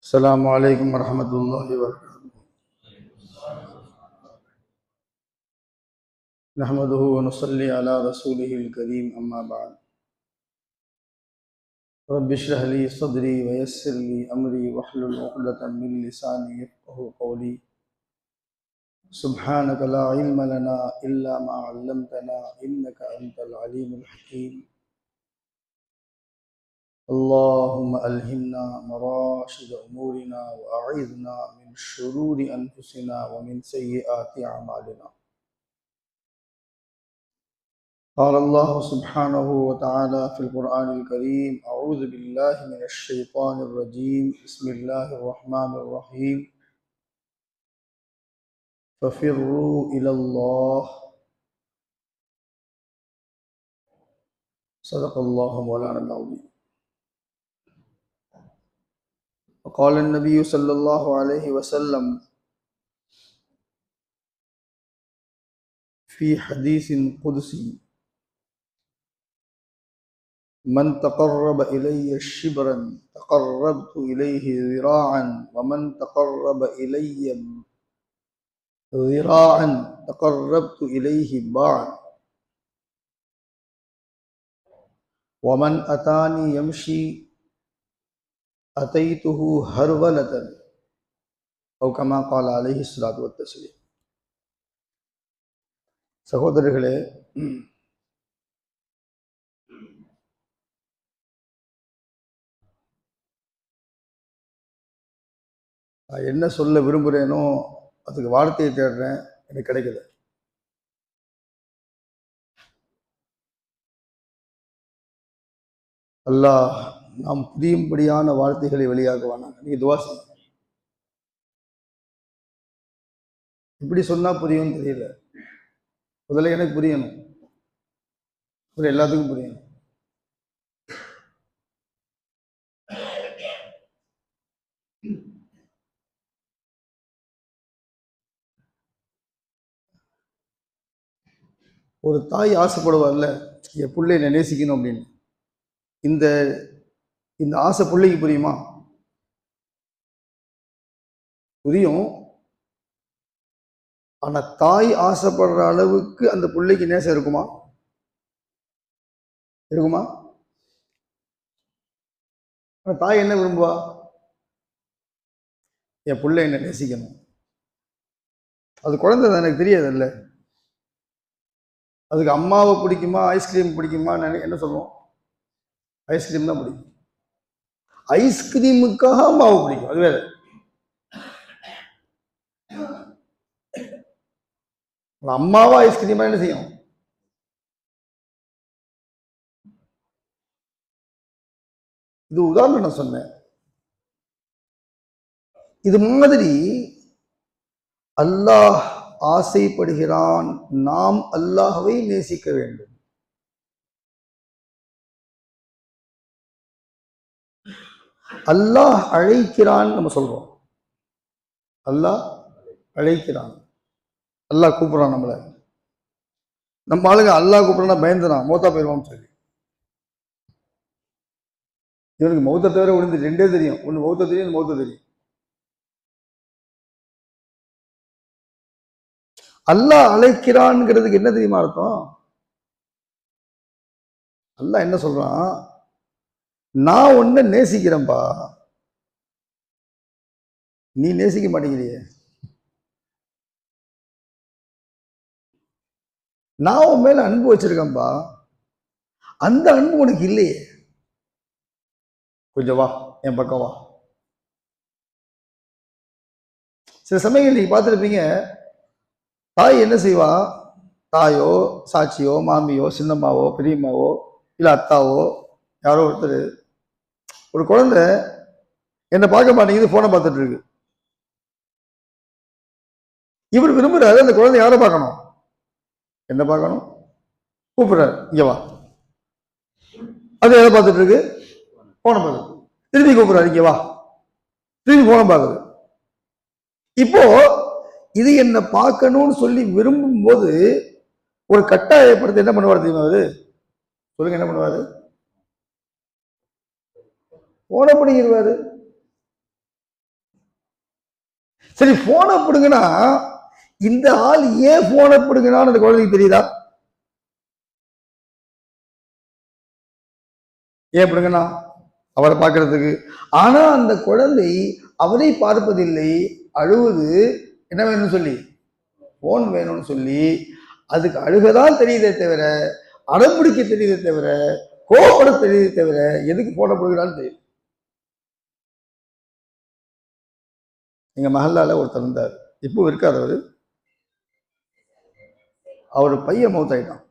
السلام عليكم ورحمة الله وبركاته. نحمده ونصلي على رسوله الكريم أما بعد. رب اشرح لي صدري ويسر لي أمري واحلل عقدة من لساني يفقهوا قولي. سبحانك لا علم لنا إلا ما علمتنا إنك أنت العليم الحكيم. اللهم ألهمنا مراشد أمورنا وأعذنا من شرور أنفسنا ومن سيئات أعمالنا. قال الله سبحانه وتعالى في القرآن الكريم: أعوذ بالله من الشيطان الرجيم، بسم الله الرحمن الرحيم، ففروا إلى الله. صدق الله مولانا العظيم. وقال النبي صلى الله عليه وسلم في حديث قدسي: من تقرب إلي شبرا تقربت إليه ذراعا، ومن تقرب إلي ذراعا تقربت إليه باعا، ومن أتاني يمشي أتيته هرولة، أو كما قال عليه الصلاة والتسليم. சகோதரர்களே, நான் என்ன சொல்ல விரும்புகிறேனோ அதுக்கு வார்த்தையை தேடுறேன், எனக்கு கிடைக்கல. அல்லாஹ் நாம் புரியும்படியான வார்த்தைகளை வெளியாகுவானா. நீங்க துவா செய்யுங்க. இப்படி சொன்னா புரியும்னு தெரியல. முதல்ல எனக்கு புரியணும், அப்புறம் எல்லாத்துக்கும் புரியணும். ஒரு தாய் ஆசைப்படுவார்ல, என் பிள்ளை என்னை நேசிக்கணும் அப்படின்னு. இந்த இந்த ஆசை பிள்ளைக்கு புரியுமா? புரியும். ஆனா தாய் ஆசைப்படுற அளவுக்கு அந்த பிள்ளைக்கு நேசம் இருக்குமா? இருக்குமா? ஆனா தாய் என்ன விரும்புவா? என் பிள்ளை என்ன நேசிக்கணும். அது குழந்தை தான், எனக்கு தெரியாது இல்லை. அதுக்கு அம்மாவை பிடிக்குமா ஐஸ்கிரீம் பிடிக்குமா என்ன சொல்லுவோம்? ஐஸ்கிரீம் தான் பிடிக்கும். ஐஸ்கிரீமுக்காக அம்மாவை பிடிக்கும், அது வேற. அம்மாவா ஐஸ்கிரீமா என்ன செய்யும்? இது உதாரணம் நான் சொன்னேன். இது மாதிரி அல்லாஹ் ஆசைப்படுகிறான், நாம் அல்லாஹ்வை நேசிக்க வேண்டும். அல்லாஹ் அழைக்கிறான் நம்ம சொல்றோம். அல்லாஹ் அழைக்கிறான், அல்லாஹ் கூப்பிடுறான் நம்மள. நம்ம ஆளுங்க அல்லாஹ் கூப்பிடுறா பயந்துறான், மௌத்தா போயிடுவான்னு சொல்லி. இவனுக்கு மௌத்த தவிர ஒன்று ரெண்டே தெரியும், ஒன்று மௌத்த தெரியும், மௌத்த தெரியும். அல்லாஹ் அழைக்கிறான்ங்கிறதுக்கு என்ன தெரியுமா அர்த்தம்? அல்லாஹ் என்ன சொல்றான்? நான் உன்னை நேசிக்கிறேன்பா, நீ நேசிக்க மாட்டேங்கிறியே. நான் உன் மேல அன்பு வச்சிருக்கேன்பா, அந்த அன்பு உனக்கு இல்லையே. கொஞ்சம் வா, என் பக்கம் வா. சில சமயங்கள் நீங்க பார்த்துருப்பீங்க, தாய் என்ன செய்வா? தாயோ சாட்சியோ மாமியோ சின்னம்மாவோ பெரியம்மாவோ இல்லை அத்தாவோ யாரோ ஒருத்தர், ஒரு குழந்தை என்னை பார்க்க மாட்டேங்குது, போனை பார்த்துட்டு இருக்கு. இவர் விரும்புறாரு அந்த குழந்தை யாரை பார்க்கணும்? என்ன பார்க்கணும்? கூப்பிடுறாரு, இங்க வா. அது எதை பார்த்துட்டு இருக்கு? போனை பார்த்து. திருப்பி கூப்பிடுறாரு, இங்க வா. திருப்பி போனை பார்க்குது. இப்போ இது என்ன பார்க்கணும்னு சொல்லி விரும்பும் போது ஒரு கட்டாயப்படுத்தி என்ன பண்ணுவார் தெரியுமா? அது சொல்லுங்க, என்ன பண்ணுவாரு? போன பண்ணிடுவாரு. சரி, போனை பிடுங்கன்னா இந்த ஆள் ஏன் போனை பிடுங்கனான்னு அந்த குழந்தைக்கு தெரியுதா? ஏன் பிடுங்கனா? அவரை பார்க்கறதுக்கு. ஆனா அந்த குழந்தை அவரை பார்ப்பதில்லை, அழுவது என்ன வேணும்னு சொல்லி, போன் வேணும்னு சொல்லி. அதுக்கு அழுகதான் தெரியுதே தவிர, அடம்பிடிக்க தெரியுதே தவிர, கோபப்பட தெரியுதே தவிர, எதுக்கு போன போகிறான்னு தெரியும். எங்க மஹல்லால ஒருத்தர் இருந்தார், இப்போ இருக்கார் அவரு. அவர் பையன் மௌத்தாயிட்டான்.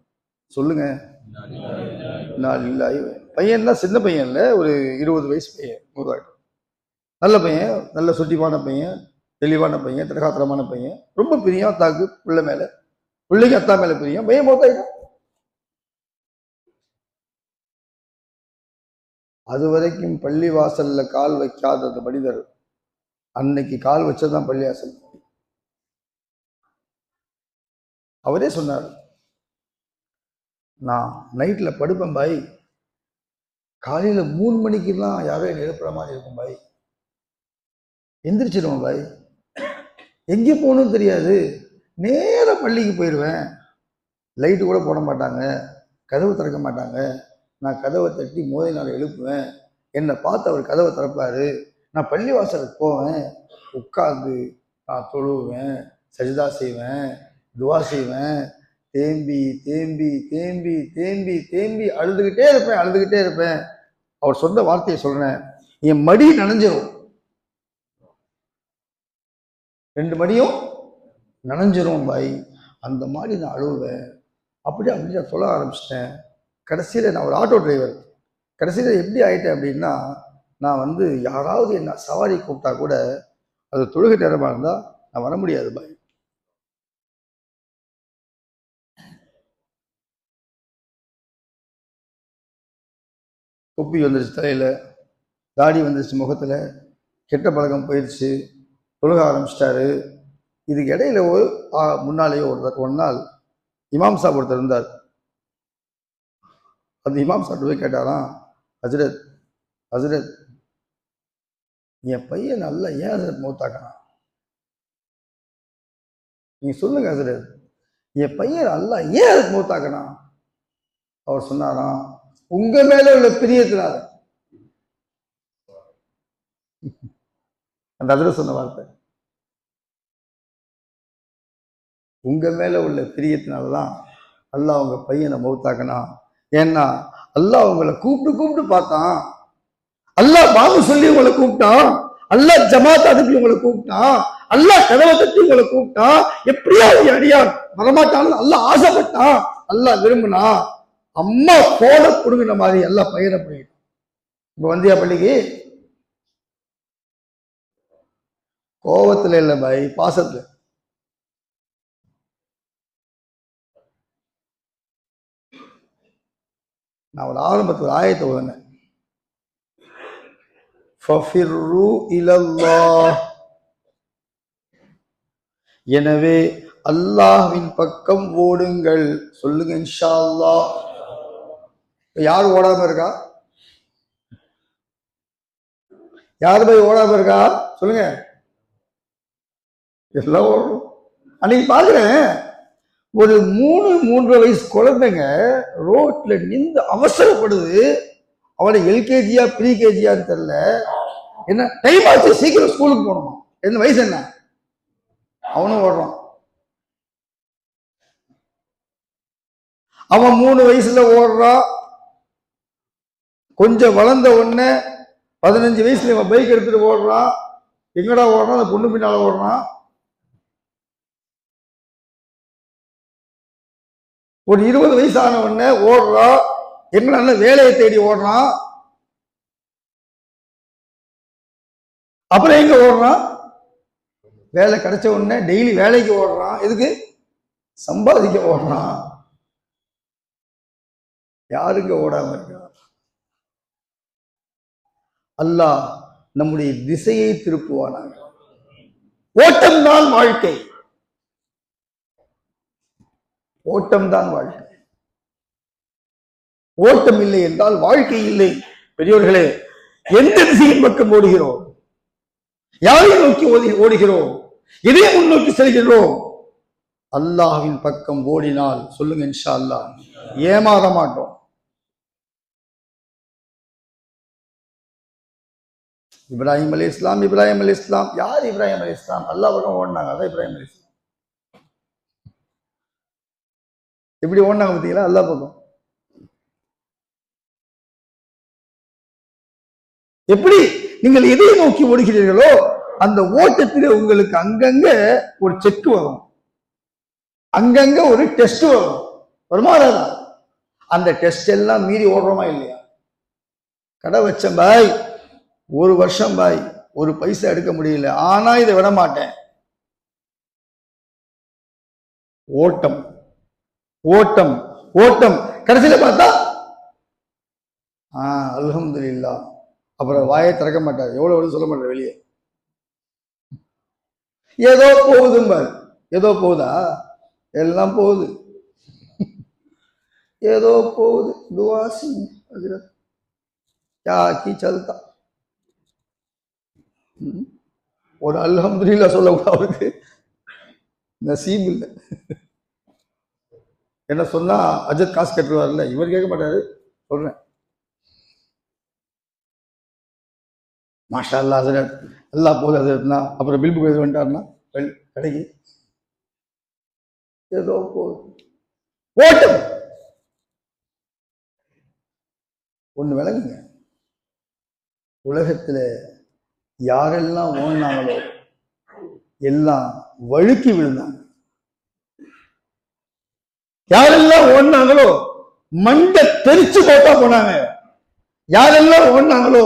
சொல்லுங்க. பையன் தான் சின்ன பையன் இல்லை, ஒரு 20 வயசு பையன் மௌத்தாயிட்டான். நல்ல பையன், நல்ல சுட்டிப்பான பையன், தெளிவான பையன், திரகாத்திரமான பையன், ரொம்ப பிரியம் அத்தாக்கு பிள்ளை மேல, பிள்ளைக்கு அத்தா மேல பிரியம். பையன் மௌத்தாயிட்டான். அது வரைக்கும் பள்ளி வாசல்ல கால் வைக்காத மனிதர் அன்னைக்கு கால் வச்சதான் பள்ளி வாசல். அவரே சொன்னார், நான் நைட்ல படுப்பேன் பாய், காலையில 3 மணிக்கெல்லாம் யாரோ என்னை எழுப்புற மாதிரி இருக்கும் பாய், எந்திரிச்சிடுவேன் பாய், எங்கே போகணும்னு தெரியாது, நேராக பள்ளிக்கு போயிடுவேன், லைட்டு கூட போட மாட்டாங்க, கதவு திறக்க மாட்டாங்க, நான் கதவை தட்டி மோதினால எழுப்புவேன், என்னை பார்த்து அவர் கதவை திறப்பாரு, நான் பள்ளி வாசலுக்கு போவேன், உட்கார்ந்து நான் தொழுவேன், சஜிதா செய்வேன், துவா செய்வேன், தேம்பி தேம்பி தேம்பி தேம்பி தேம்பி அழுதுகிட்டே இருப்பேன். அவர் சொந்த வார்த்தையை சொல்றேன், என் மடி நனைஞ்சிரும், 2 மடியும் நனைஞ்சிரும் பாய், அந்த மாதிரி நான் அழுவேன். அப்படியே நான் சொல்ல ஆரம்பிச்சிட்டேன். கடைசியில் நான் ஒரு ஆட்டோ டிரைவர், கடைசியில் எப்படி ஆயிட்டேன் அப்படின்னா, நான் யாராவது என்ன சவாரி கூப்பிட்டா கூட அது தொழுகை நேரமாக இருந்தால் நான் வர முடியாது பாய். தொப்பி வந்துருச்சு தலையில், தாடி வந்துருச்சு முகத்தில், கெட்ட பழக்கம் போயிடுச்சு, தொழுக ஆரம்பிச்சிட்டாரு. இதுக்கு இடையில முன்னாலேயே ஒரு நாள் இமாம் சாப் ஒருத்தர் இருந்தார். அந்த இமாம் சாப்பிட்டு போய் கேட்டாராம், ஹஜ்ரத் என் பையன் நல்லா ஏன் ஹஜ்ரத் மௌத்தாக்கணும், நீங்க சொல்லுங்க ஹஜ்ரத், என் பையன் நல்லா ஏன் ஹஜ்ரத் மௌத்தாக்கணும். அவர் சொன்னாராம், உங்க மேல உள்ள பிரியத்தினால. அந்த ஹஜ்ரத் சொன்ன வார்த்தை, உங்க மேல உள்ள பிரியத்தினாலதான் அல்லாஹ் உங்க பையனை மௌத்தாக்கணும். ஏன்னா அல்லாஹ் உங்களை கூப்பிட்டு பார்த்தான், அல்லாஹ் பாபு சொல்லி உங்களை கூப்பிட்டான், அல்லாஹ் ஜமாத் அனுப்பி உங்களை கூப்பிட்டான், அல்லாஹ் கதவை தட்டி உங்களை கூப்பிட்டான், எப்படியா அடியான் வரமாட்டான்னு அல்லாஹ் ஆசைப்பட்டான், அல்லாஹ் விரும்பினா, அம்மா போட கொடுங்கிற மாதிரி எல்லாம் பையனை பண்ணிட்டான். இப்ப வந்தியா பள்ளிக்கு? கோபத்துல இல்லை பாய், பாசத்துல. நான் ஒரு ஆரம்பத்தில் ஒரு ஆயத்தை ஓதுனேன், ஃபஃபிர்ரு இலல்லாஹ், எனவே அல்லாஹ்வின் பக்கம் ஓடுங்கள். சொல்லுங்க இன்ஷா அல்லாஹ். யார் ஓடாம இருக்கா? யார் போய் ஓடாம இருக்கா? சொல்லுங்க. எல்லாம் ஓடணும். அன்னைக்கு பாக்குறேன், ஒரு 3-3.5 வயசு குழந்தைங்க ரோட்ல நின்று அவசரப்படுது. அவனை எல்கேஜியா ப்ரீகேஜியான்னு தெரியல, என்ன டைம் ஆச்சு, சீக்கிரம் ஸ்கூலுக்கு போகணும், என்ன வயசு என்ன, அவனும் ஓடுறான். அவன் 3 வயசுல ஓடுறான். கொஞ்சம் வளர்ந்த உடனே 15 வயசுல இவன் பைக் எடுத்துட்டு ஓடுறான். எங்கடா ஓடுறான்? அந்த பொண்ணு பின்னால ஓடுறான். ஒரு 20 வயசு ஆன உடனே ஓடுறான். எங்கடா வேலையை தேடி ஓடுறான். அப்புறம் எங்க ஓடுறான்? வேலை கிடைச்ச உடனே டெய்லி வேலைக்கு ஓடுறான். எதுக்கு? சம்பாதிக்க ஓடுறான். யாருங்க ஓடாம இருக்கா? அல்லாஹ் நம்முடைய திசையை திருப்புவானாங்க. ஓட்டம்தான் வாழ்க்கை, ஓட்டம்தான் வாழ்க்கை. ஓட்டம் இல்லை என்றால் வாழ்க்கை இல்லை. பெரியவர்களே, எந்த திசையின் பக்கம் ஓடுகிறோம்? யாரை நோக்கி ஓடுகிறோம்? எதை முன்னோக்கி செல்கிறோம்? அல்லாஹ்வின் பக்கம் ஓடினால் சொல்லுங்க இன்ஷா அல்லாஹ் ஏமாற மாட்டோம். இப்ராஹிம் அலைஹிஸ்ஸலாம் யார்? இப்ராஹிம் அலைஹிஸ்ஸலாம் அல்லாஹ் பக்கம் ஓடினாங்க. அதான் இப்ராஹிம் அலைஹிஸ்ஸலாம். எப்படி ஓடினாங்க பார்த்தீங்களா? அல்லாஹ் பக்கம். எப்படி நீங்கள் எதை நோக்கி ஓடுகிறீர்களோ அந்த ஓட்டத்திலே உங்களுக்கு அங்கங்க ஒரு செக் வரும், அங்கங்க ஒரு டெஸ்ட் வரும். வருமானம் அந்த டெஸ்ட் எல்லாம் மீறி ஓடுறோமா இல்லையா? கடை வச்சேன் பாய், ஒரு வருஷம் பாய், ஒரு பைசா எடுக்க முடியல, ஆனா இதை விட மாட்டேன். ஓட்டம் ஓட்டம் ஓட்டம். கடைசியில பார்த்தா அல்ஹம்துலில்லாஹ். அப்புறம் வாயை திறக்க மாட்டார், எவ்வளவு சொல்ல மாட்டார் வெளியே. ஏதோ போகுதும்பார். ஏதோ போகுதா? எல்லாம் போகுது, ஏதோ போகுது. துவாசி யாக்கி சல்தா. ஒரு அல்ஹம்துலில்லாஹ் சொல்லக்கூடாது, அவருக்கு நசீப் இல்லை. என்ன சொன்னா அஜத் காசு கட்டுவார்ல, இவர் கேட்க மாட்டாரு. சொல்றேன் மாஷா அல்லா ஹசரத், எல்லாம் போகுது ஹசரத்னா. அப்புறம் பில் புக் எது வந்துட்டாருன்னா கடைக்கு ஏதோ போகுது. ஓட்டம். ஒண்ணு விளங்குங்க, உலகத்துல யாரெல்லாம் ஓடினாங்களோ எல்லாம் வழுக்கி விழுந்தாங்க. யாரெல்லாம் ஓடினாங்களோ மண்டை தெரிச்சு போட்டா போனாங்க. யாரெல்லாம் ஓடினாங்களோ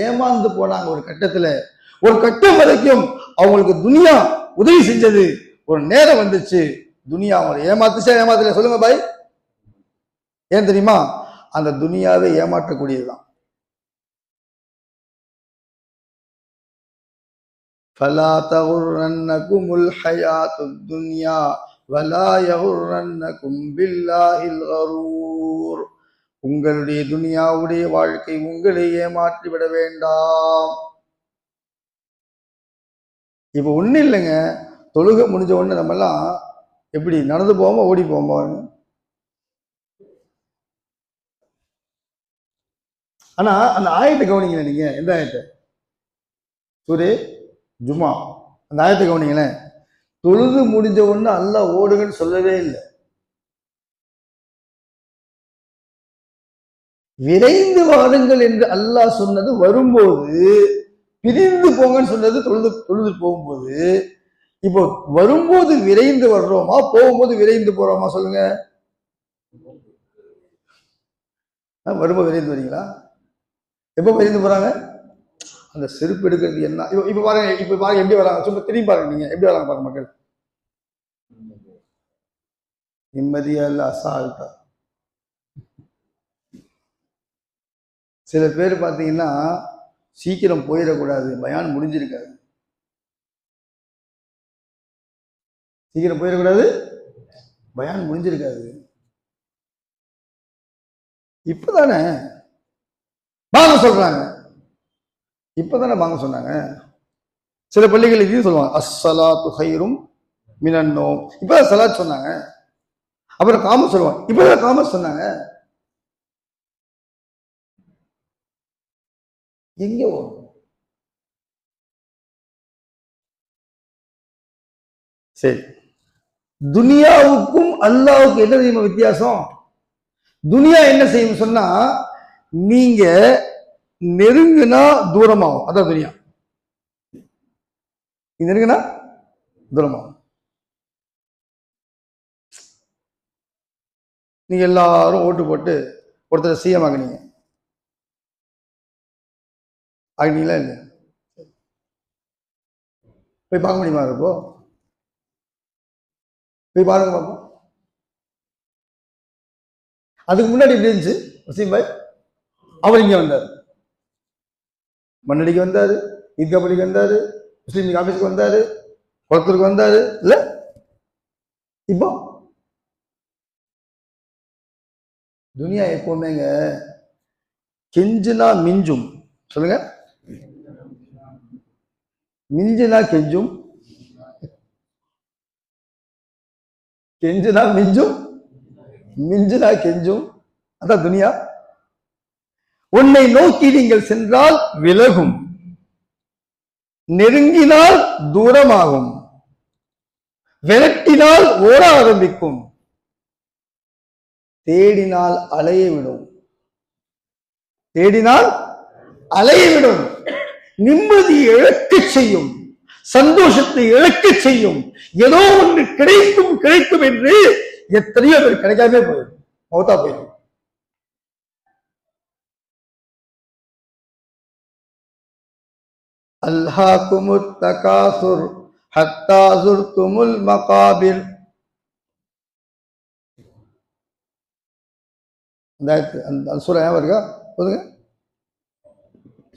ஏமாந்து போனாங்க. ஒரு கட்டத்துல, ஒரு கட்டம் வரைக்கும் அவங்களுக்கு துனியா உதவி செஞ்சது. ஒரு நேரம் வந்துச்சு, துனியா அவங்களை ஏமாத்துச்சா ஏமாத்தல? சொல்லுங்க பாய். ஏன் தெரியுமா? அந்த துனியாவை ஏமாற்றக்கூடியதுதான். ஃபலா தகுர்ரன்னகுமுல் ஹயாத்துத் துன்யா வலா யகுர்ரன்னகும் பில்லாஹில் கரூர். உங்களுடைய துனியாவுடைய வாழ்க்கை உங்களை ஏமாற்றிவிட வேண்டாம். இப்ப ஒண்ணு இல்லைங்க, தொழுகை முடிஞ்ச உடனே நம்ம எல்லாம் எப்படி நடந்து போவோமா ஓடி போவோமா? ஆனா அந்த ஆயத்தை கவனிங்களேன். நீங்க எந்த ஆயத்தை? சூரே ஜுமா. அந்த ஆயத்தை கவனிங்களேன். தொழுது முடிஞ்ச உடனே அல்லாஹ் ஓடுங்கன்னு சொல்லவே இல்லை. விரைந்து வாருங்கள் என்று அல்லாஹ் சொன்னது வரும்போது, பிரிந்து போங்கன்னு சொன்னது தொழுது போகும்போது. இப்போ வரும்போது விரைந்து வர்றோமா, போகும்போது விரைந்து போறோமா? சொல்லுங்க. வரும்போது விரைந்து வரீங்களா? எப்போ விரைந்து போறாங்க? அந்த செருப்பு எடுக்கிறது என்ன? இப்ப பாருங்க, இப்ப பாருங்க எப்படி வராங்க. சும்மா திரும்பி பாருங்க, நீங்க எப்படி வராங்க பாருங்க. மக்கள் நிம்மதியா இல்ல, அசால்ட்டா. சில பேர் பார்த்தீங்கன்னா சீக்கிரம் போயிடக்கூடாது, பயான் முடிஞ்சிருக்காது. சீக்கிரம் போயிடக்கூடாது, பயான் முடிஞ்சிருக்காது. இப்பதானே வாங்க சொல்றாங்க, இப்பதானே வாங்க சொன்னாங்க. சில பள்ளிகள் இதையும் சொல்லுவாங்க, அஸ்ஸலாத்து ஹைரும் மினன் நௌம். இப்பதான் சலாத் சொன்னாங்க. அப்புறம் காம சொல்லுவாங்க, இப்பதான் காம சொன்னாங்க. எங்க வரும்? சரி, துனியாவுக்கும் அல்லாவுக்கும் என்ன தெரியுமா வித்தியாசம்? துனியா என்ன செய்யும் சொன்னா, நீங்க நெருங்குனா தூரமாகும். அதான் துனியா. நெருங்குனா தூரமாகும். நீங்க எல்லாரும் ஓட்டு போட்டு ஒருத்தர் சிஎம் ஆகினீங்க, ஆகினீங்களா இல்லையா? போய் பார்க்க முடியுமா? இப்போ போய் பாருங்க பார்ப்போம். அதுக்கு முன்னாடி எப்படி இருந்துச்சு? வசீம் பாய் அவர் இங்க வந்தார், மண்ணடிக்கு வந்தாரு, ஈத்காபடிக்கு வந்தாரு, முஸ்லீம் லீக் ஆபீஸ்க்கு வந்தாரு, குளத்தூருக்கு வந்தாரு இல்ல? இப்போ துனியா எப்பவுமேங்க கெஞ்சுனா மிஞ்சும். சொல்லுங்க, மிஞ்சுனா கெஞ்சும், கெஞ்சுனா மிஞ்சும், மிஞ்சுனா கெஞ்சும். அதான் துனியா. உன்னை நோக்கி நீங்கள் சென்றால் விலகும், நெருங்கினால் தூரமாகும், விரட்டினால் ஓட ஆரம்பிக்கும், தேடினால் அலைய விடும், தேடினால் அலைய விடும், நிம்மதியை இழக்க செய்யும், சந்தோஷத்தை இழக்க செய்யும். ஏதோ ஒன்று கிடைக்கும் கிடைக்கும் என்று எத்தனையோ பேர் கிடைக்காமே போயிடும், மௌத்தா போயிடும். அல்ஹாகுமுத் தகாசுர் ஹத்தா ஸுர்துமுல் மகாபிர். அந்த சூரா ஞாபகம் இருக்கா? சொல்லுங்க,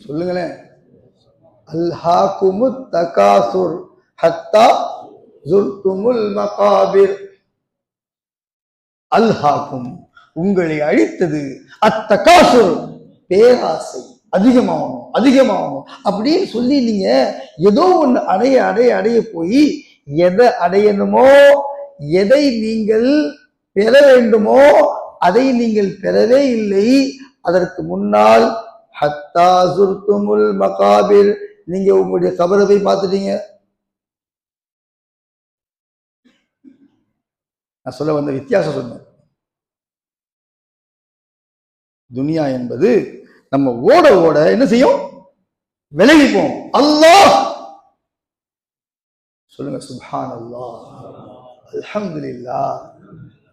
சொல்லுங்களேன். அல்ஹாகுமுத் தகாசுர் ஹத்தா ஸுர்துமுல் மகாபிர். அல்ஹாக்கும், உங்களை அழித்தது, அத்தகாசுர், பேராசை, அதிகமாகணும் அதிகமாகணும் அப்படின்னு சொல்லி நீங்க ஏதோ ஒன்று அடைய அடைய அடைய போய் எதை அடையணுமோ, எதை நீங்கள் பெற வேண்டுமோ அதை நீங்கள் பெறவே இல்லை. அதற்கு முன்னால் ஹத்தா ஸுர்துமுல் மகாபிர், நீங்க உங்களுடைய கபரை போய் பார்த்துட்டீங்க. நான் சொல்ல வந்த வித்தியாசம் சொன்னேன். துனியா என்பது நம்ம ஓட ஓட என்ன செய்யும்? விலகிப்போம். அல்லாஹ் சொல்லுங்க, சுப்ஹானல்லாஹ், அல்ஹம்துலில்லாஹ்.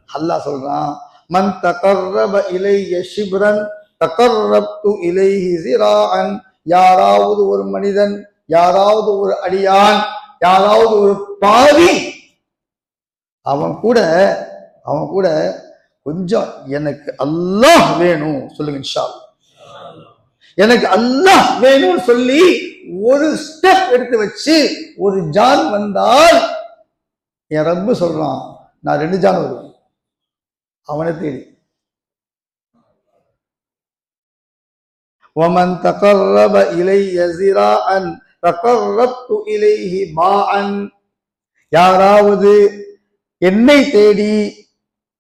அல்லாஹ் சொல்றான், மன் தகர்ரப இலைய ஷிப்ரன் தகர்ரப்து இலைஹி ஸிராஅன். யாராவது ஒரு மனிதன், யாராவது ஒரு அடியான், யாராவது ஒரு பாவி அவன் கூட கொஞ்சம் எனக்கு அல்லாஹ் வேணும் சொல்லுங்க, இன்ஷா அல்லாஹ். எனக்கு அல்லாஹ் வேணும்னு சொல்லி ஒரு ஸ்டெப் எடுத்து வச்சு ஒரு ஜான் வந்தால் என் ரப்பு சொல்றான், நான் 2 ஜான் வருவேன் அவனை தேடி. وَمَنْ تَقَرَّبَ إِلَيَّ ذِرَاعًا تَقَرَّبْتُ إِلَيْهِ بَاعًا. யாராவது என்னை தேடி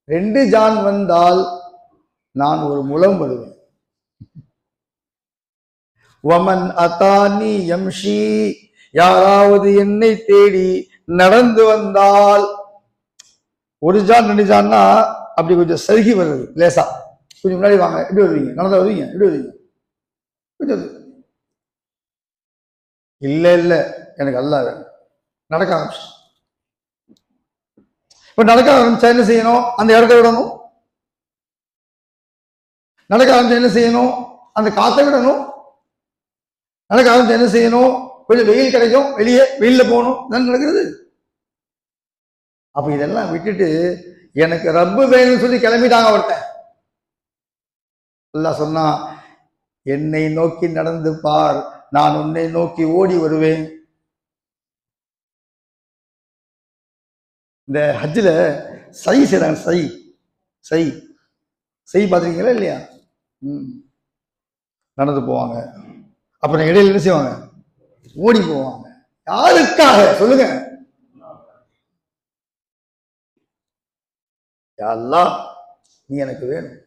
2 ஜான் வந்தால் நான் ஒரு முழம் வருவேன். வமன் அதானி யம்ஷி, யாராவது என்னை தேடி நடந்து வந்தால், 1 ஜான் 2 ஜான்னா அப்படி கொஞ்சம் சருகி வருது, லேசா கொஞ்சம் முன்னாடி வாங்க, எப்படி வருவீங்க? நடந்தா வருவீங்க, எப்படி வருவீங்க? இல்ல இல்ல எனக்கு அல்லாஹ் வேணும். நடக்க ஆரம்பிச்சு, இப்ப நடக்க ஆரம்பிச்சா என்ன செய்யணும்? அந்த இடத்த விடணும். நடக்க ஆரம்பிச்சா என்ன செய்யணும்? அந்த காத்தை விடணும். நடக்க ஆரம்பிச்சா என்ன செய்யணும்? கொஞ்சம் வெயில் கிடைக்கும், வெயில்ல போகணும். தான் நடக்கிறது. அப்ப இதெல்லாம் விட்டுட்டு எனக்கு ரப்பு வேணும்னு சொல்லி கிளம்பிட்டாங்க ஒருத்தன். அல்லாஹ் சொன்னா, என்னை நோக்கி நடந்து பார், நான் உன்னை நோக்கி ஓடி வருவேன். இந்த ஹஜ்ஜில் சை செய்றாங்க, சை பார்த்துருக்கீங்களா இல்லையா? நடந்து போவாங்க, அப்புறம் இடையில என்ன செய்வாங்க? ஓடி போவாங்க. யாருக்காக சொல்லுங்க? யா அல்லாஹ், நீ எனக்கு வேணும்.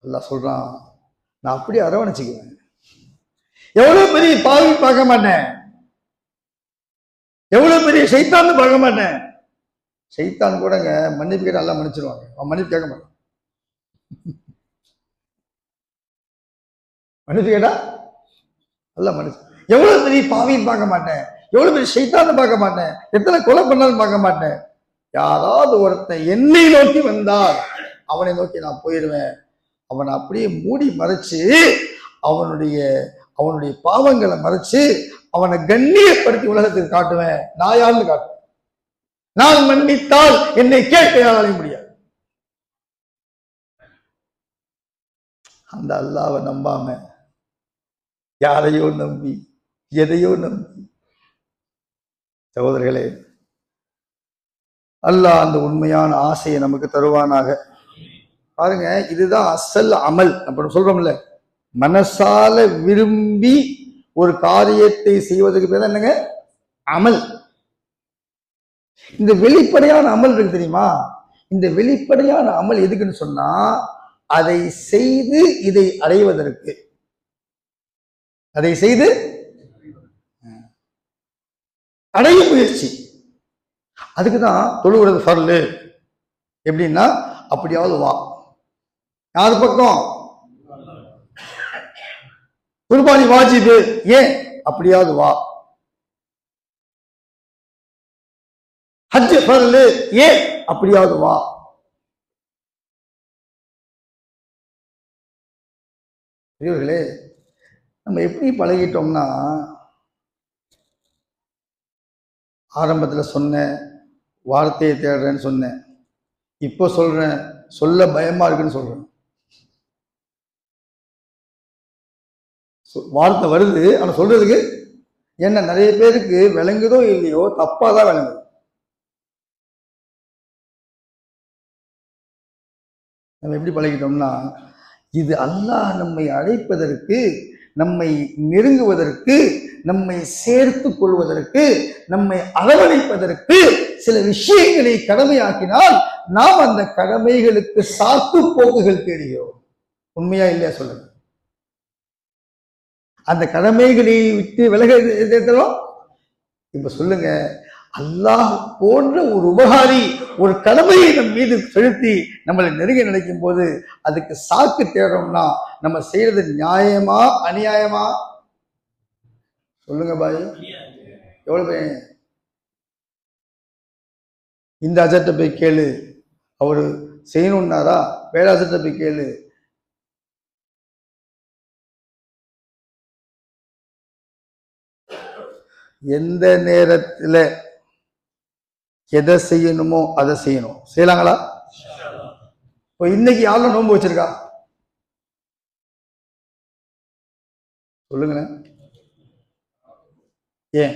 அல்லாஹ் சொல்றான், நான் அப்படியே அரவணைச்சுக்குவேன். எவ்வளவு பெரிய பாவி பார்க்க மாட்டேன், எவ்வளவு பெரிய சைத்தான் பார்க்க மாட்டேன். சைத்தான் கூடங்க மன்னிப்பு கேட்டா எல்லாம் மன்னிச்சிருவாங்க, அவன் மன்னிப்பு கேட்க மாட்டான். மன்னிப்பு கேட்டா எல்லாம் மன்னிச்சு. எவ்வளவு பெரிய பாவின்னு பார்க்க மாட்டேன், எவ்வளவு பெரிய சைத்தான்னு பார்க்க மாட்டேன், எத்தனை கொலை பண்ணாலும் பார்க்க மாட்டேன். யாராவது ஒருத்தன் என்னை நோக்கி வந்தால் அவனை நோக்கி நான் போயிடுவேன். அவனை அப்படியே மூடி மறைச்சு, அவனுடைய பாவங்களை மறைச்சு, அவனை கண்ணியப்படுத்தி உலகத்துக்கு காட்டுவேன். நான் யாருன்னு காட்டுவேன். நான் மன்னித்தால் என்னை கேட்க யாராலையும் முடியாது. அந்த அல்லாஹ்வை நம்பாம யாரையோ நம்பி, எதையோ நம்பி, சகோதரர்களே, அல்லாஹ் அந்த உண்மையான ஆசையை நமக்கு தருவானாக. பாருங்க, இதுதான் அசல் அமல். நம்ம சொல்றோம்ல, மனசால விரும்பி ஒரு காரியத்தை செய்வதற்கு பேர் என்னங்க? அமல். இந்த வெளிப்படையான அமல் இருக்கு தெரியுமா? இந்த வெளிப்படையான அமல் எதுக்குன்னு சொன்னா அதை செய்து இதை அடைவதற்கு, அதை செய்து அடையும் முயற்சி. அதுக்குதான் தொழுகிறது ஃபர்லு. எப்படின்னா அப்படியாவது வா. யாரு பக்கம்? குர்பானி வாஜிபு. ஏன்? அப்படியாவது வா. ஹஜ் ஃபர்லு. ஏன்? அப்படியாவது வா. பெரியவர்களே, நம்ம எப்படி பழகிட்டோம்னா, ஆரம்பத்தில் சொன்னேன் வார்த்தையை தேடுறேன்னு சொன்னேன், இப்போ சொல்றேன் சொல்ல பயமா இருக்குன்னு சொல்றேன். வார்த்தை வருது, ஆனா சொல்றதுக்கு என்ன, நிறைய பேருக்கு விளங்குதோ இல்லையோ தப்பாதான் விளங்குது. நம்ம எப்படி பழகிட்டோம்னா, இது அல்லாஹ் நம்மை அழைப்பதற்கு, நம்மை நெருங்குவதற்கு, நம்மை சேர்த்து கொள்வதற்கு, நம்மை அரவணைப்பதற்கு சில விஷயங்களை கடமையாக்கினால் நாம் அந்த கடமைகளுக்கு சாக்கு போக்குகள் தேடுகிறோம். உண்மையா இல்லையா சொல்லுங்க? அந்த கடமைகளை விட்டு விலக எதிர்க்கிறோம். இப்ப சொல்லுங்க, அல்லாஹ் போன்ற ஒரு உபகாரி ஒரு கடமையை நம் மீது செலுத்தி நம்மளை நெருங்கி நினைக்கும் போது அதுக்கு சாக்கு தேடுறோம்னா நம்ம செய்யறது நியாயமா அநியாயமா? சொல்லுங்க பாய். எவ்வளவு பேர் இந்த அஜர்ட்ட போய் கேளு, அவரு செய்யணும்னாரா? வேற அஜர்ட்ட போய் கேளு. எந்த நேரத்துல எதை செய்யணுமோ அதை செய்யணும். செய்யலாங்களா? இப்போ இன்னைக்கு யாரும் நோன்பு வச்சிருக்கா? சொல்லுங்க. ஏன்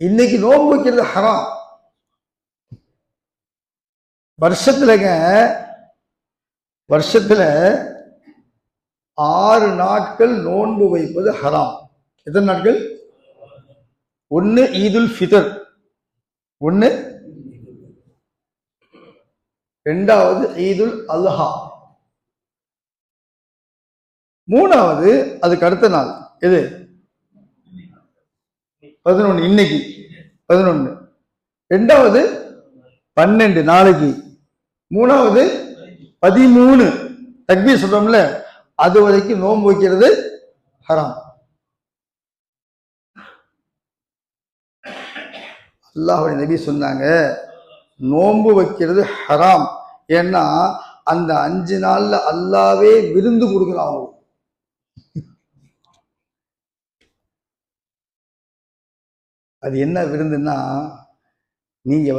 இன்னைக்கு நோன்பு வைக்கிறது ஹராம். வருஷத்துல 6 நாட்கள் நோன்பு வைப்பது ஹராம். எத்தனை நாட்கள்? ஒன்னு ஈதுல் ஃபித்ர், ஒன்னு ரெண்டாவது ஈதுல் அல்ஹா, மூணாவது அதுக்கு அடுத்த நாள் எது? 11. இன்னைக்கு 11, ரெண்டாவது 12 நாளைக்கு, மூணாவது 13 தக்பீர் சொல்றோம்ல, அது வரைக்கும் நோன்பு வைக்கிறது ஹராம். அல்லாஹ்வுடைய நபி சொன்னாங்க நோன்பு வைக்கிறது ஹராம். ஏன்னா அந்த 5 நாள்ல அல்லாவே விருந்து கொடுக்குறான். அது என்ன விருந்துன்னா, நீங்க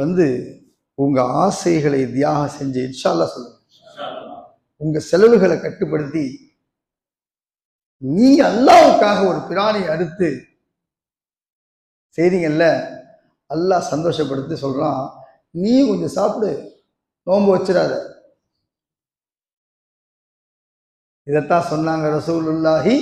உங்க ஆசைகளை தியாகம் செஞ்சு இன்ஷா அல்லாஹ் சொல்லுங்க, உங்க செலவுகளை கட்டுப்படுத்தி நீ அல்லாஹ்வுக்காக ஒரு பிராணியை அறுத்து செய்றீங்கல்ல, அல்லாஹ் சந்தோஷப்படுத்தி சொல்றான், நீ கொஞ்சம் சாப்பிடு, நோன்பு வச்சிடாத. இதைத்தான் சொன்னாங்க ரசூலுல்லாஹி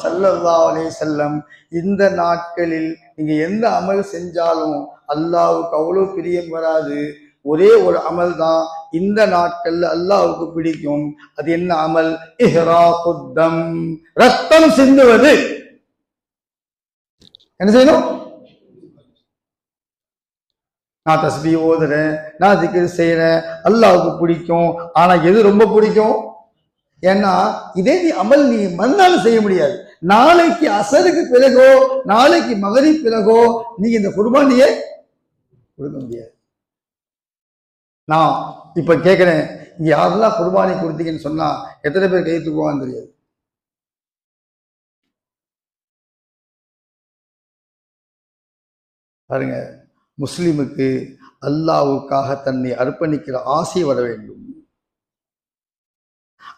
ஸல்லல்லாஹு அலைஹி வஸல்லம். இந்த நாட்களில் நீங்க எந்த அமல் செஞ்சாலும் அல்லாஹ்வுக்கு அவ்வளவு பிரியம் வராது. ஒரே ஒரு அமல் தான் இந்த நாட்கள்ல அல்லாஹ்வுக்கு பிடிக்கும். அது என்ன அமல்? இஹ்ராகுத்தம், ரத்தம் சிந்துவது. என்ன செய்யணும்? நான் தஸ்பீ ஓதுறேன், நான் திக்ர் செய்யறேன், அல்லாஹ்வுக்கு பிடிக்கும். ஆனா எது ரொம்ப பிடிக்கும்? ஏன்னா இதே அமல் நீ மறுநாள் செய்ய முடியாது. நாளைக்கு அசருக்கு பிறகோ நாளைக்கு மகரிப் பிறகோ நீங்க இந்த குர்பானியை கொடுக்க முடியாது. நான் இப்ப கேட்கிறேன், இங்க யாரெல்லாம் குர்பானி கொடுத்தீங்கன்னு சொன்னா எத்தனை பேர் கை தூக்குவான்னு தெரியாது. பாருங்க, முஸ்லிமுக்கு அல்லாஹ்வுக்காக தன்னை அர்ப்பணிக்கிற ஆசை வர வேண்டும்.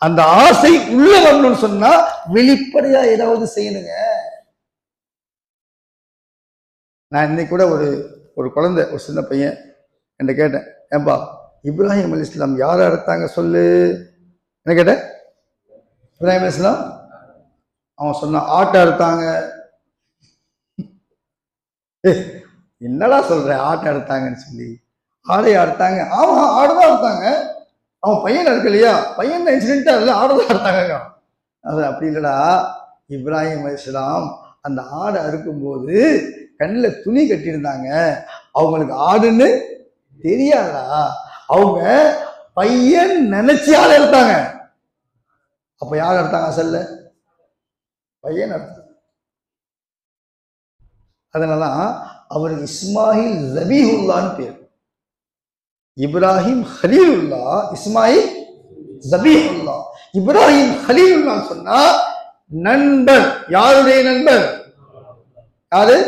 அந்த ஆசை உள்ள வரணும்னு சொன்னா வெளிப்படையா ஏதாவது செய்யணுங்க. நான் இன்னைக்கு கூட ஒரு குழந்தை, ஒரு சின்ன பையன் என்ன கேட்டேன், ஏன்பா இப்ராஹிம் அலைஹிஸ்ஸலாம் யாரை அறுத்தாங்க சொல்லு? என்ன கேட்டேன்? இப்ராஹிம் அலைஹிஸ்ஸலாம் அவன் சொன்னான் ஆட்டை அறுத்தாங்க. என்னடா சொல்ற ஆட்டை அறுத்தாங்கன்னு சொல்லி? ஆடையை அறுத்தாங்க. ஆமா, ஆடுதான் அறுத்தாங்க. அவன் பையன் இருக்கலையா, பையன் தான் இன்சிடென்டா இல்லை, ஆடுதான் அறுத்தாங்க. அது அப்படி இல்லடா, இப்ராஹிம் அலைஹிஸ்ஸலாம் அந்த ஆடை அறுக்கும்போது கண்ணில் துணி கட்டியிருந்தாங்க. அவங்களுக்கு ஆடுன்னு தெரியாதா, அவங்க பையன் நினைச்சு ஆள் எடுத்தாங்க. அப்ப யார் எடுத்தாங்க? அசல்ல பையன் எடுத்தாங்க. அதனாலதான் அவருக்கு இஸ்மாயில் ஜபீஹுல்லான்னு பேர். இப்ராஹிம் ஹலீலுல்லா, இஸ்மாயில் ஜபீஹுல்லா. இப்ராஹிம் ஹலீலுல்லா சொன்னா நண்பர். யாருடைய நண்பர்? யாரு?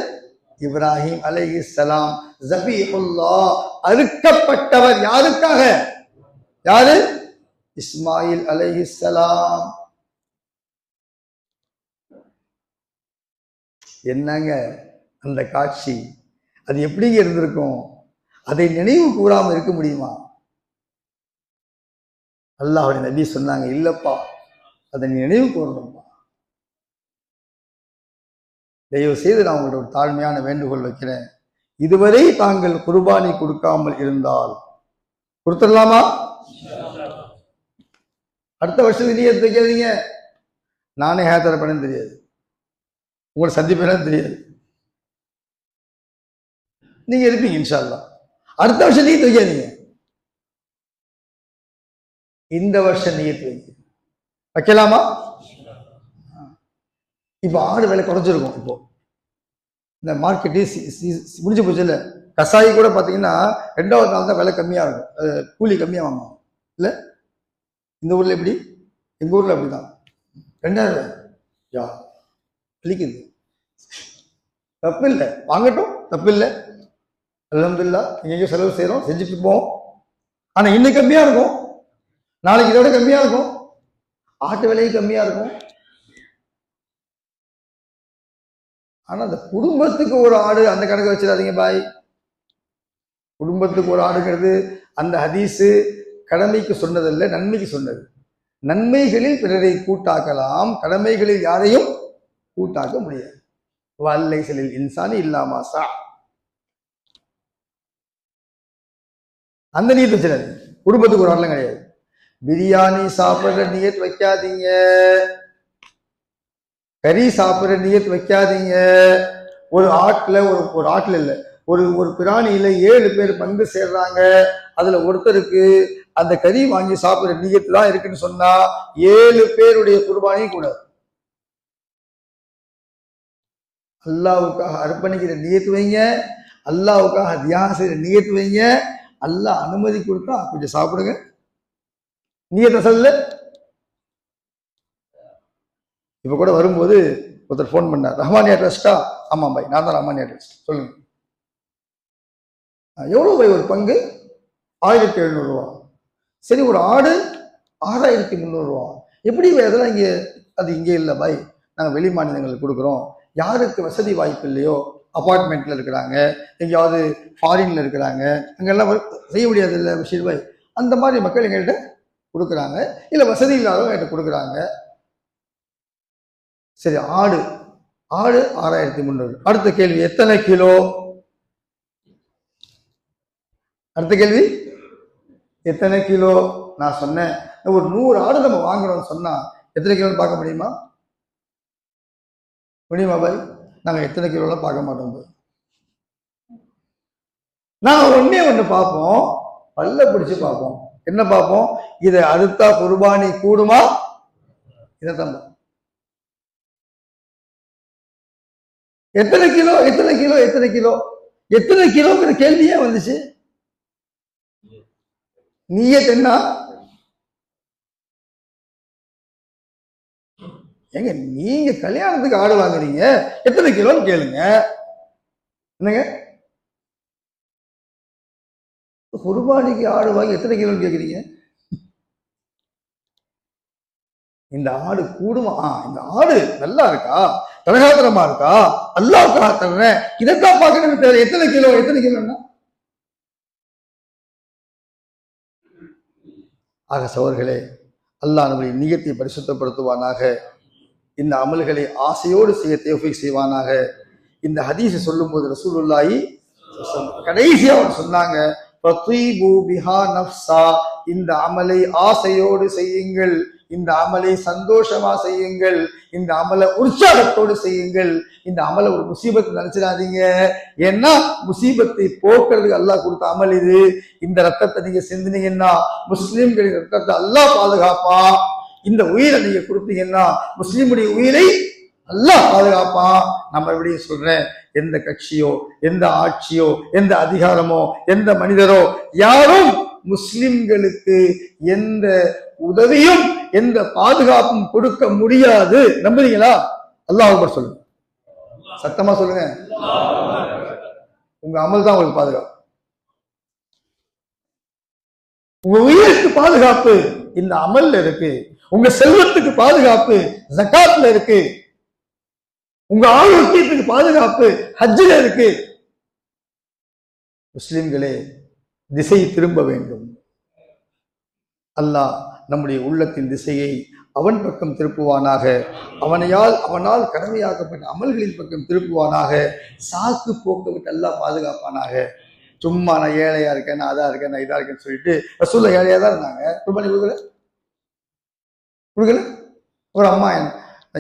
இப்ராஹிம் அலைஹிஸ்ஸலாம். ஜபீஹுல்லா, அறுக்கப்பட்டவர். யாருக்காக? யாரு? இஸ்மாயில் அலைஹிஸ்ஸலாம். என்னங்க அந்த காட்சி, அது எப்படிங்க இருந்திருக்கும்? அதை நினைவு கூறாம இருக்க முடியுமா? அல்லாஹ்வுடைய நபி சொன்னாங்க, இல்லப்பா அதை நினைவு கூறணும்ப்பா. தயவு செய்து நான் உங்கள்ட்ட ஒரு தாழ்மையான வேண்டுகோள் வைக்கிறேன். இதுவரை தாங்கள் குர்பானி கொடுக்காமல் இருந்தால் கொடுத்துடலாமா? அடுத்த வருஷத்துக்கு நீ எடுத்து வைக்காதீங்க. நானே ஹேத்தர பண்ணு தெரியாது, உங்களை சந்திப்பேன்னு தெரியாது. நீங்க இருப்பீங்க இன்ஷா அல்லாஹ். அடுத்த வருஷம் நீ வைக்காதீங்க, இந்த வருஷம் நீ வைக்கலாமா? இப்போ ஆடு விலை குறைஞ்சிருக்கும். இப்போ இந்த மார்க்கெட்டு முடிஞ்சு போச்சு இல்லை, கசாயி கூட பார்த்தீங்கன்னா 2வது நாள் தான் விலை கம்மியாக இருக்கும், கூலி கம்மியாக வாங்குவோம் இல்லை? இந்த ஊரில் எப்படி? எங்கள் ஊரில் அப்படி தான். 2000 யா வலிக்குது. தப்பு இல்லை, வாங்கட்டும், தப்பு இல்லை. அல்ஹம்துலில்லாஹ் எங்கேயோ செலவு செய்கிறோம், செஞ்சுட்டு போவோம். ஆனால் இன்னைக்கு கம்மியாக இருக்கும், நாளைக்கு இதோட கம்மியாக இருக்கும், ஆட்டு விலையும் கம்மியாக இருக்கும். ஆனால் அந்த குடும்பத்துக்கு ஒரு ஆடு அந்த கணக்கு வச்சிடாதீங்க பாய். குடும்பத்துக்கு ஒரு ஆடுங்கிறது அந்த ஹதீஸு கடமைக்கு சொன்னதில்லை, நன்மைக்கு சொன்னது. நன்மைகளில் பிறரை கூட்டாக்கலாம், கடமைகளில் யாரையும் கூட்டாக்க முடியாது. வல்லைஸலில் இன்சானி இல்லா மா ஸா. அந்த நீயத் வச்சிடாது. குடும்பத்துக்கு ஒரு ஆடெல்லாம் கிடையாது. பிரியாணி சாப்பிட்ற நியத் வைக்காதீங்க, கறி சாப்பிட்ற நியத் வைக்காதீங்க. ஒரு ஆட்டில் ஒரு ஆட்டில் இல்லை, ஒரு பிராணியில 7 பேர் பங்கு சேர்றாங்க, அதுல ஒருத்தருக்கு அந்த கறி வாங்கி சாப்பிட்ற நியத்து தான் இருக்குன்னு சொன்னா 7 பேருடைய குர்பானியும் கூடாது. அல்லாவுக்காக அர்ப்பணிக்கிற நியத்து வைங்க, அல்லாவுக்காக தியாகம் செய்யற நியத்து வைங்க. அல்லாஹ் அனுமதி கொடுத்தா கொஞ்சம் சாப்பிடுங்க, நியத்தை சொல்ல. இப்ப கூட வரும்போது ஒருத்தர் ஃபோன் பண்ணார், ரஹ்மானியா ட்ரஸ்டா? ஆமாம் பாய், நான் தான் ரஹ்மானியா ட்ரஸ்ட். சொல்லுங்க, எவ்வளவு பாய் ஒரு பங்கு? 1700 ரூபா. சரி, ஒரு ஆடு 6300 ரூபா. எப்படி அதெல்லாம் இங்கே? அது இங்கே இல்லை பாய், நாங்கள் வெளி மாநிலங்களுக்கு கொடுக்குறோம். யாருக்கு வசதி வாய்ப்பு இல்லையோ, அபார்ட்மெண்ட்ல இருக்கிறாங்க, எங்கேயாவது ஃபாரின்ல இருக்கிறாங்க, அங்கெல்லாம் செய்ய முடியாது இல்லை பஷீர் பாய், அந்த மாதிரி மக்கள் எங்கள்கிட்ட கொடுக்குறாங்க, இல்லை வசதி இல்லாதவங்க என்கிட்ட கொடுக்குறாங்க. சரி, ஆடு 6300. அடுத்த கேள்வி, எத்தனை கிலோ? அடுத்த கேள்வி, எத்தனை கிலோ? நான் சொன்னேன், ஒரு 100 ஆடு நம்ம வாங்குறோம்னு சொன்னா எத்தனை கிலோன்னு பார்க்க முடியுமா? முடியுமா பாய்? நாங்க எத்தனை கிலோலாம் பார்க்க மாட்டோம் பாய். நாங்க ஒண்ணு பார்ப்போம், பல்ல பிடிச்சு பார்ப்போம். என்ன பார்ப்போம்? இதை அறுத்தா குர்பானி கூடுமா? இதைத்தான். எத்தனை கிலோ எத்தனை கிலோ எத்தனை கிலோ எத்தனை கிலோங்கிற கேள்வியே வந்துச்சு. நீயத் என்ன? ஏங்க, நீங்க கல்யாணத்துக்கு ஆடு வாங்குறீங்க, எத்தனை கிலோன்னு கேளுங்க. என்னங்க, குர்பானிக்கு ஆடு வாங்கி எத்தனை கிலோன்னு கேக்குறீங்க? இந்த ஆடு கூடுமா? இந்த ஆடு நல்லா இருக்கா, தலகாத்திரமா இருக்கா, அல்லாஹ்வுக்காக தர்றேன், இதைத்தான் பார்க்கணும்னு தவிர எத்தனை கிலோ எத்தனை கிலோன்னா. ஆக சகோதரர்களே, அல்லாஹ் நம்முடைய நியத்தை பரிசுத்தப்படுத்துவானாக. இந்த அமல்களை ஆசையோடு செய்ய தௌஃபீக் செய்வானாக. இந்த ஹதீஸை சொல்லும்போது ரசூலுல்லாஹி கடைசியா அவர் சொன்னாங்க, இந்த அமலை ஆசையோடு செய்யுங்கள், இந்த அமலை சந்தோஷமா செய்யுங்கள், இந்த அமலை உற்சாகத்தோடு செய்யுங்கள், இந்த அமலை ஒரு முசீபத்து நினைச்சிடாதீங்க. ஏன்னா முசீபத்தை போக்குறதுக்கு அல்லாஹ் கொடுத்த அமல் இது. இந்த ரத்தத்தை நீங்க சிந்தினீங்கன்னா முஸ்லிம்களின் ரத்தத்தை அல்லாஹ் பாதுகாப்பான். இந்த உயிரை நீங்க கொடுத்தீங்கன்னா முஸ்லிமுடைய உயிரை அல்லாஹ் பாதுகாப்பான். நம்ம எப்படி சொல்றேன், எந்த கட்சியோ எந்த ஆட்சியோ எந்த அதிகாரமோ எந்த மனிதரோ யாரும் முஸ்லிம்களுக்கு எந்த உதவியும் எந்த பாதுகாப்பும் கொடுக்க முடியாது. நம்புறீங்களா? அல்லாஹ் அக்பர் சொல்லுங்க, சத்தமா சொல்லுங்க. உங்க அமல் தான் உங்களுக்கு பாதுகாப்பு, உங்க உயிருக்கு பாதுகாப்பு இந்த அமல்ல இருக்கு. உங்க செல்வத்துக்கு பாதுகாப்பு ஜகாத்ல இருக்கு. உங்க ஆரோக்கியத்துக்கு பாதுகாப்பு ஹஜ்ஜில இருக்கு. முஸ்லிம்களே, திசை திரும்ப வேண்டும். அல்லாஹ் நம்முடைய உள்ளத்தின் திசையை அவன் பக்கம் திருப்புவானாக. அவனால் கடமையாக்கப்பட்ட அமல்களின் பக்கம் திருப்புவானாக. சாக்கு போக்க விட்டு அல்லாஹ் பாதுகாப்பானாக. சும்மா நான் ஏழையா இருக்கேன், நான் அதா இருக்கேன், நான் இதா இருக்கேன்னு சொல்லிட்டு ரசூலுல்லாஹ் ஏழையா தான் இருந்தாங்க. குர்பானி கொடுக்கல. ஒரு அம்மா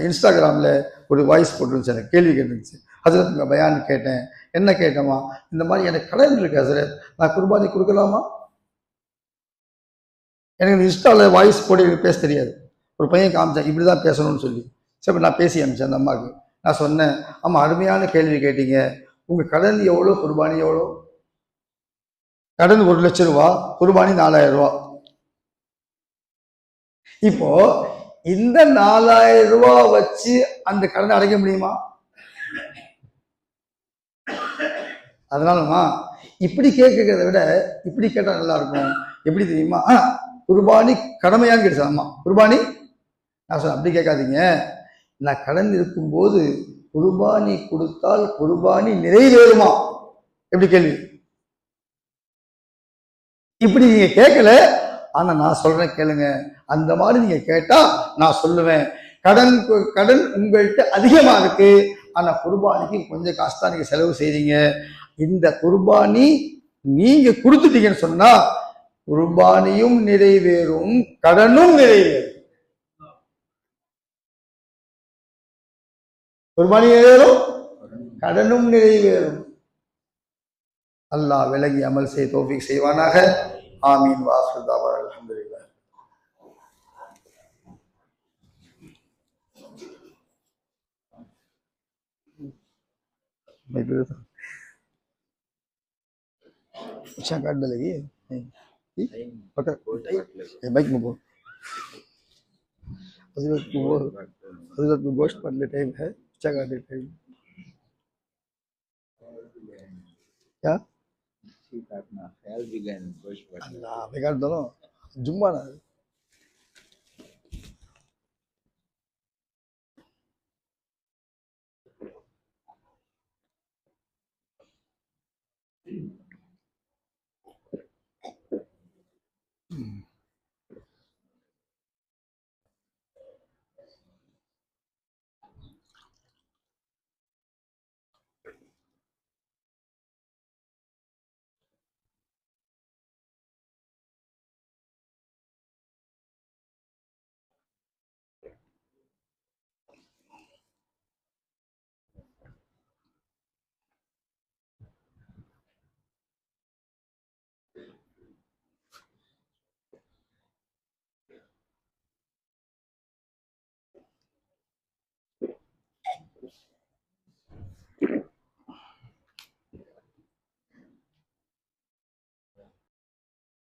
இன்ஸ்டாகிராம்ல ஒரு வாய்ஸ் போட்டுருந்துச்சு, எனக்கு கேள்வி கேட்டுருந்துச்சு. ஹசரத் உங்க பயான் கேட்டேன். என்ன கேட்டோமா, இந்த மாதிரி எனக்கு கடன் இருக்கு ஹசரத், நான் குர்பானி கொடுக்கலாமா? எனக்கு இந்த இன்ஸ்டாவில் வாய்ஸ் போட்டு எனக்கு பேச தெரியாது. ஒரு பையன் காமிச்சேன் இப்படி தான் பேசணும்னு சொல்லி. சரி, நான் பேசி அனுப்பிச்சேன் அந்த அம்மாவுக்கு. நான் சொன்னேன், ஆமாம் அருமையான கேள்வி கேட்டீங்க. உங்கள் கடன் எவ்வளோ, குர்பானி எவ்வளோ? கடன் 1 லட்சம் ரூபா, குர்பானி 4000 ரூபா. இப்போ இந்த 4000 ரூபாய் வச்சு அந்த கடனை அடைக்க முடியுமா? அதனாலமா இப்படி கேட்கறத விட இப்படி கேட்டா நல்லா இருக்கும். எப்படி தெரியுமா, குர்பானி கடமையான்னு கேட்டு, அம்மா குர்பானி, நான் சொன்னேன் அப்படி கேட்காதீங்க, நான் கடன் இருக்கும்போது குர்பானி கொடுத்தால் குர்பானி நிறைவேறுமா? எப்படி கேள்வி? இப்படி நீங்க கேட்கல, ஆனா நான் சொல்றேன் கேளுங்க. அந்த மாதிரி நீங்க கேட்டா நான் சொல்லுவேன், கடன் உங்கள்கிட்ட அதிகமா இருக்கு, ஆனா குர்பானிக்கு கொஞ்சம் காசு தான் நீங்க செலவு செய்றீங்க. இந்த குர்பானி நீங்க கொடுத்துட்டீங்கன்னு சொன்னா குர்பானியும் நிறைவேறும், கடனும் நிறைவேறும். குர்பானி நிறைவேறும், கடனும் நிறைவேறும். அல்லாஹ் விலகி அமல் செய்ய தௌஃபீக் செய்வானாக. ஆமீன். வாஹிரு தஅவானா அல்ஹம்துலில்லாஹ். अच्छा काट डालेगी पता बाइक में बोल हजरत को गोश्त पड़ने टाइम है, अच्छा काटने टाइम क्या काटना ख्याल भी गए गोश्त अल्लाह बेकार दो जुम्मा ना Mm.